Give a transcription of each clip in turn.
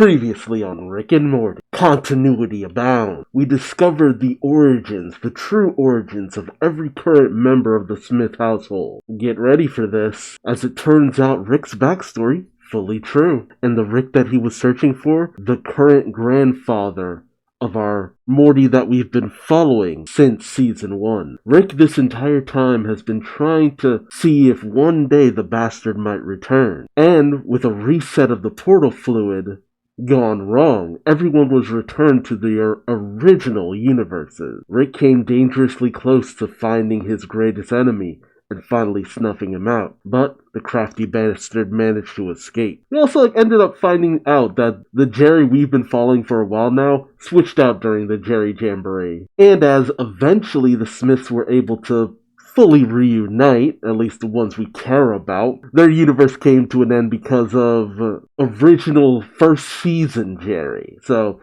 Previously on Rick and Morty, continuity abounds. We discovered the true origins of every current member of the Smith household. Get ready for this, as it turns out Rick's backstory, fully true. And the Rick that he was searching for, the current grandfather of our Morty that we've been following since season 1. Rick this entire time has been trying to see if one day the bastard might return. And with a reset of the portal fluid gone wrong, everyone was returned to their original universes. Rick came dangerously close to finding his greatest enemy and finally snuffing him out, but the crafty bastard managed to escape. We also ended up finding out that the Jerry we've been following for a while now switched out during the Jerry Jamboree. And as eventually the Smiths were able to fully reunite, at least the ones we care about, their universe came to an end because of original first season Jerry. So,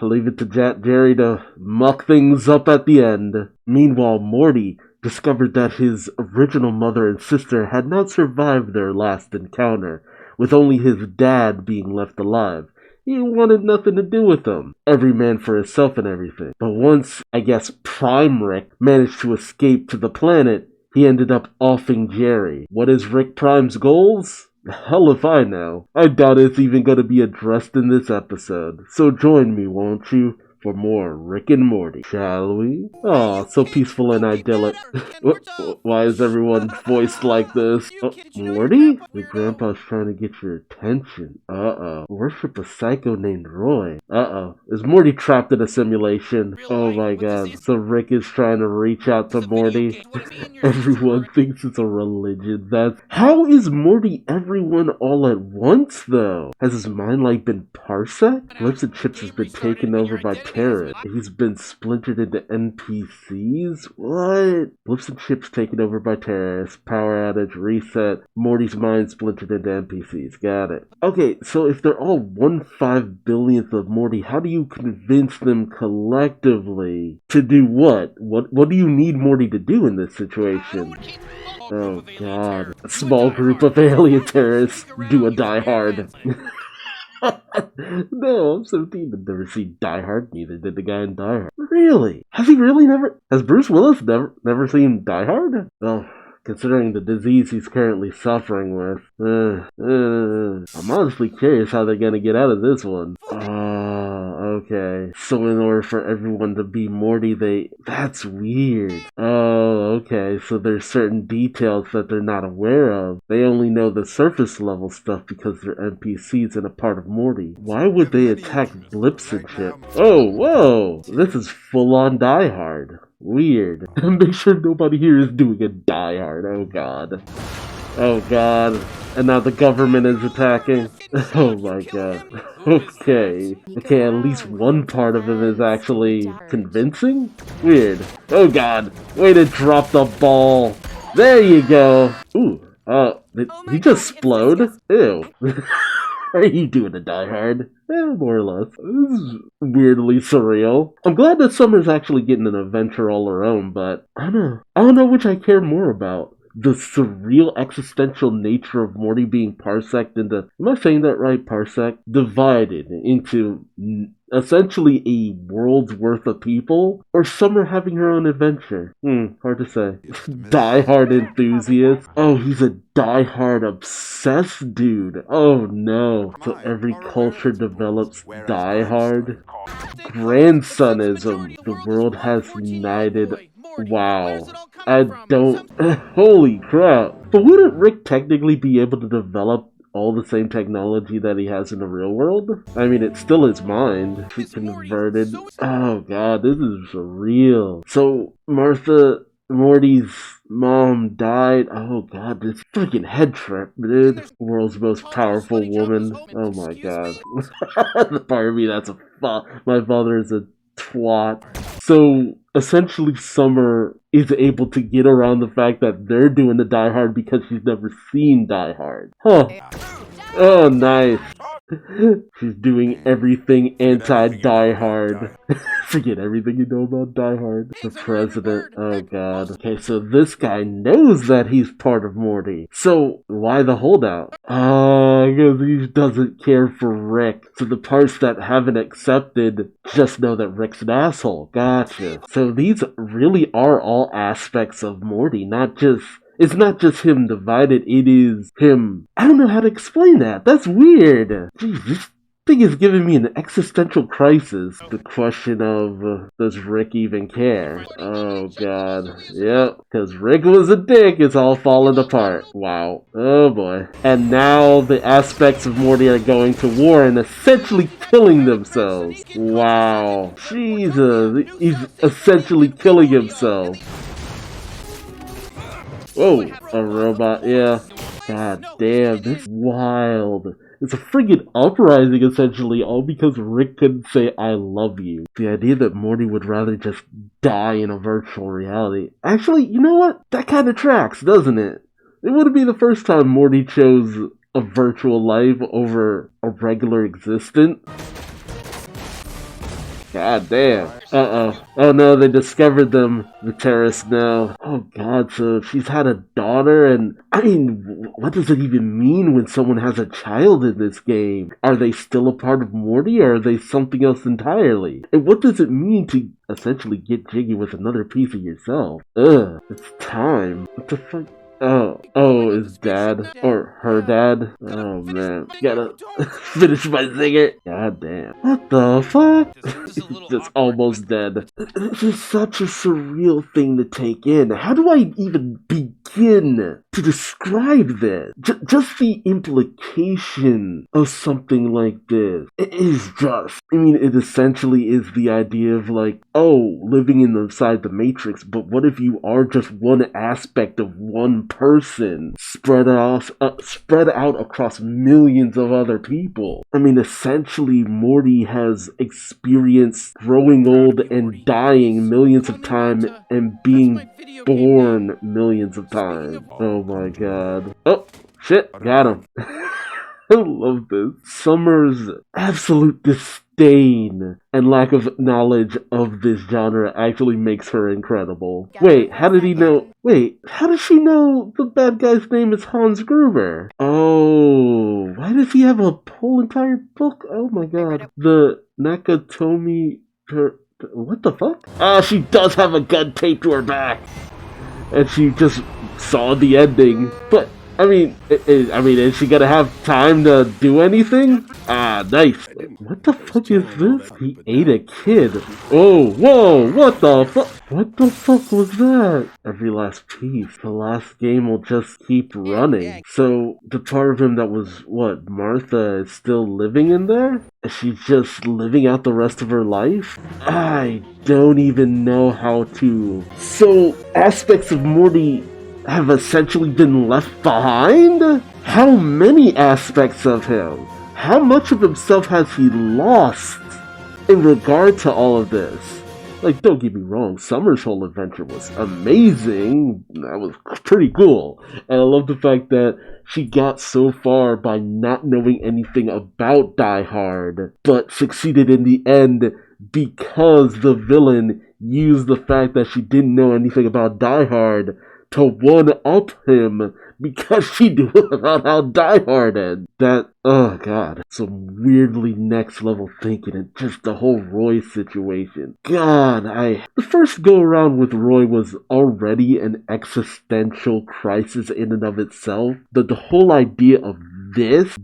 leave it to Jerry to muck things up at the end. Meanwhile, Morty discovered that his original mother and sister had not survived their last encounter, with only his dad being left alive. He wanted nothing to do with them. Every man for himself and everything. But once, I guess, Prime Rick managed to escape to the planet, he ended up offing Jerry. What is Rick Prime's goals? Hell if I know. I doubt it's even going to be addressed in this episode. So join me, won't you, for more Rick and Morty, shall we? Aw, so peaceful and idyllic. Why is everyone voiced like this? Morty? Your grandpa's trying to get your attention. Uh-oh. Worship a psycho named Roy. Uh-oh. Is Morty trapped in a simulation? Oh my god. So Rick is trying to reach out to Morty. Everyone thinks it's a religion. How is Morty everyone all at once, though? Has his mind, been parsec? Lips and Chips has been taken over by terrorists. He's been splintered into NPCs? What? Blips and Chips taken over by terrorists. Power outage, reset. Morty's mind splintered into NPCs. Got it. Okay, so if they're all 1/5 billionth of Morty, how do you convince them collectively to do what? What do you need Morty to do in this situation? Oh god. A small group of alien terrorists do a Die Hard. No, I'm 17 and never seen Die Hard. Neither did the guy in Die Hard. Really? Has he really never? Has Bruce Willis never seen Die Hard? Well, considering the disease he's currently suffering with. I'm honestly curious how they're gonna get out of this one. Okay. So in order for everyone to be Morty, that's weird. Oh, okay. So there's certain details that they're not aware of. They only know the surface level stuff because they're NPCs and a part of Morty. Why would they attack Blips and Chips? Oh, whoa! This is full-on Die Hard. Weird. Make sure nobody here is doing a Die Hard. Oh god. Oh god. And now the government is attacking. Oh my god. Okay, at least one part of him is actually convincing? Weird. Oh god. Way to drop the ball. There you go. Ooh. Did he just explode? Ew. Are you doing a Die Hard? More or less. This is weirdly surreal. I'm glad that Summer's actually getting an adventure all her own, but I don't know which I care more about. The surreal existential nature of Morty being parseced into, am I saying that right, parsec? Divided into essentially a world's worth of people, or Summer having her own adventure. Hard to say. Die Hard enthusiast? Oh, he's a Die Hard obsessed dude. Oh no. So every culture develops Die Hard? Grandsonism. The world has united. Wow. I don't... Holy crap. But wouldn't Rick technically be able to develop all the same technology that he has in the real world? I mean, it's still his mind. He converted... Oh god, this is surreal. So, Morty's mom died. Oh god, this freaking head trip, dude. World's most powerful woman. Oh my god. The part of me that's my father is a twat. So essentially Summer is able to get around the fact that they're doing the Die Hard because she's never seen Die Hard. Huh. Oh, nice. She's doing everything anti-Die Hard. Forget everything you know about Die Hard. The president. Oh god. Okay, so this guy knows that he's part of Morty. So why the holdout? Oh, because he doesn't care for Rick. So the parts that haven't accepted just know that Rick's an asshole. Gotcha. So these really are all aspects of Morty, not just... It's not just him divided, it is him. I don't know how to explain that. That's weird. Jeez, this thing is giving me an existential crisis. The question of, does Rick even care? Oh god. Yep. Because Rick was a dick, it's all falling apart. Wow. Oh boy. And now the aspects of Morty are going to war and essentially killing themselves. Wow. Jesus. He's essentially killing himself. Whoa, a robot, yeah. God damn, this is wild. It's a friggin' uprising, essentially, all because Rick couldn't say I love you. The idea that Morty would rather just die in a virtual reality. Actually, you know what? That kinda tracks, doesn't it? It wouldn't be the first time Morty chose a virtual life over a regular existence. God damn. Uh-oh. Oh no, they discovered them. The terrorists now. Oh god, so she's had a daughter and... I mean, what does it even mean when someone has a child in this game? Are they still a part of Morty or are they something else entirely? And what does it mean to essentially get jiggy with another piece of yourself? Ugh, it's time. What the fuck? Oh, his dad, or her dad. Oh man, gotta finish my zinger. God damn. What the fuck? He's just almost dead. This is such a surreal thing to take in. How do I even begin to describe this? Just the implication of something like this. It is just, I mean, it essentially is the idea of like, oh, living inside the Matrix, but what if you are just one aspect of one person spread out across millions of other people? I mean, essentially, Morty has experienced growing old and dying millions of times and being born millions of times. Oh my god. Oh, shit, got him. I love this. Summer's absolute disdain and lack of knowledge of this genre actually makes her incredible. Wait, how did he know? Wait, how does she know the bad guy's name is Hans Gruber? Oh, why does he have a whole entire book? Oh my god. The Nakatomi... What the fuck? Ah, she does have a gun taped to her back! And she just saw the ending. But... I mean, is she gonna have time to do anything? Ah, nice. What the fuck is this? He ate a kid. Oh, whoa, what the fuck? What the fuck was that? Every last piece. The last game will just keep running. So, the part of him that was, what, Martha is still living in there? Is she just living out the rest of her life? I don't even know how to. So, aspects of Morty have essentially been left behind? How many aspects of him? How much of himself has he lost in regard to all of this? Like, don't get me wrong, Summer's whole adventure was amazing. That was pretty cool. And I love the fact that she got so far by not knowing anything about Die Hard, but succeeded in the end because the villain used the fact that she didn't know anything about Die Hard to one-up him because she knew about how Die Hard ended. That, oh god, some weirdly next-level thinking and just the whole Roy situation. God, the first go-around with Roy was already an existential crisis in and of itself. The whole idea of this?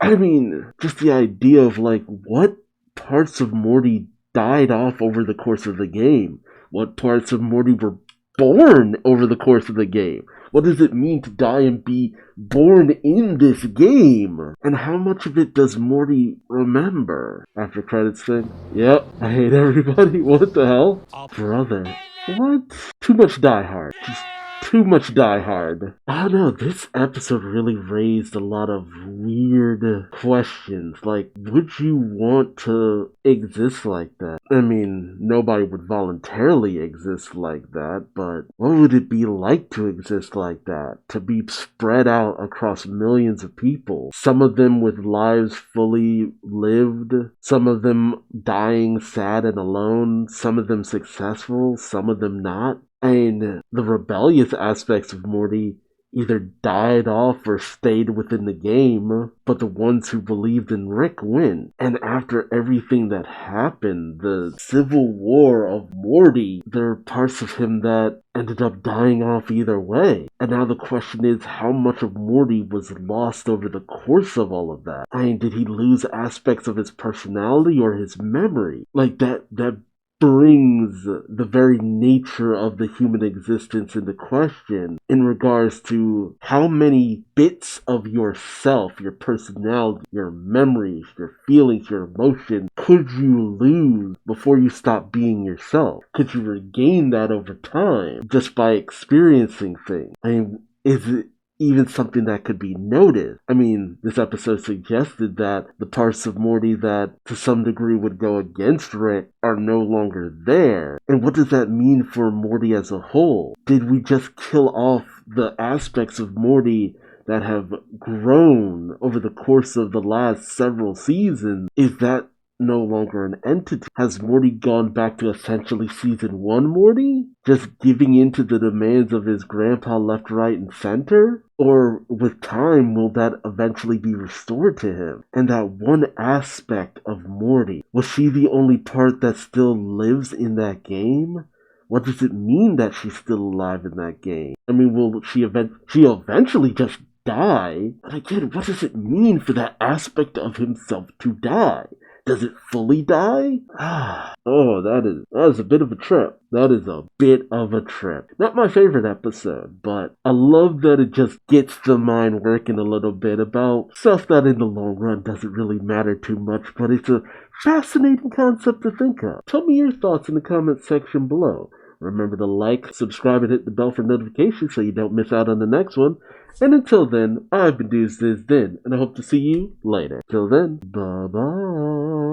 I mean, just the idea of, like, what parts of Morty died off over the course of the game? What parts of Morty were born over the course of the game? What does it mean to die and be born in this game? And how much of it does Morty remember? After credits thing? Yep, I hate everybody. What the hell? Brother. What? Too much Die Hard. Just too much Die Hard. I don't know, this episode really raised a lot of weird questions. Like, would you want to exist like that? I mean, nobody would voluntarily exist like that, but what would it be like to exist like that? To be spread out across millions of people, some of them with lives fully lived, some of them dying sad and alone, some of them successful, some of them not. And the rebellious aspects of Morty either died off or stayed within the game, but the ones who believed in Rick win. And after everything that happened, the civil war of Morty, there are parts of him that ended up dying off either way. And now the question is, how much of Morty was lost over the course of all of that? I mean, did he lose aspects of his personality or his memory? Like, that brings the very nature of the human existence into question in regards to how many bits of yourself, your personality, your memories, your feelings, your emotions, could you lose before you stop being yourself? Could you regain that over time just by experiencing things? I mean, is it even something that could be noticed? I mean, this episode suggested that the parts of Morty that to some degree would go against Rick are no longer there. And what does that mean for Morty as a whole? Did we just kill off the aspects of Morty that have grown over the course of the last several seasons? Is that no longer an entity? Has Morty gone back to essentially season 1 Morty? Just giving in to the demands of his grandpa left, right, and center? Or with time, will that eventually be restored to him? And that one aspect of Morty, was she the only part that still lives in that game? What does it mean that she's still alive in that game? I mean, will she'll eventually just die? But again, what does it mean for that aspect of himself to die? Does it fully die? Oh, that is a bit of a trip. That is a bit of a trip. Not my favorite episode, but I love that it just gets the mind working a little bit about stuff that in the long run doesn't really matter too much, but it's a fascinating concept to think of. Tell me your thoughts in the comment section below. Remember to like, subscribe, and hit the bell for notifications so you don't miss out on the next one. And until then, I've been Duuz-Diz-Din, and I hope to see you later. Till then, bye-bye.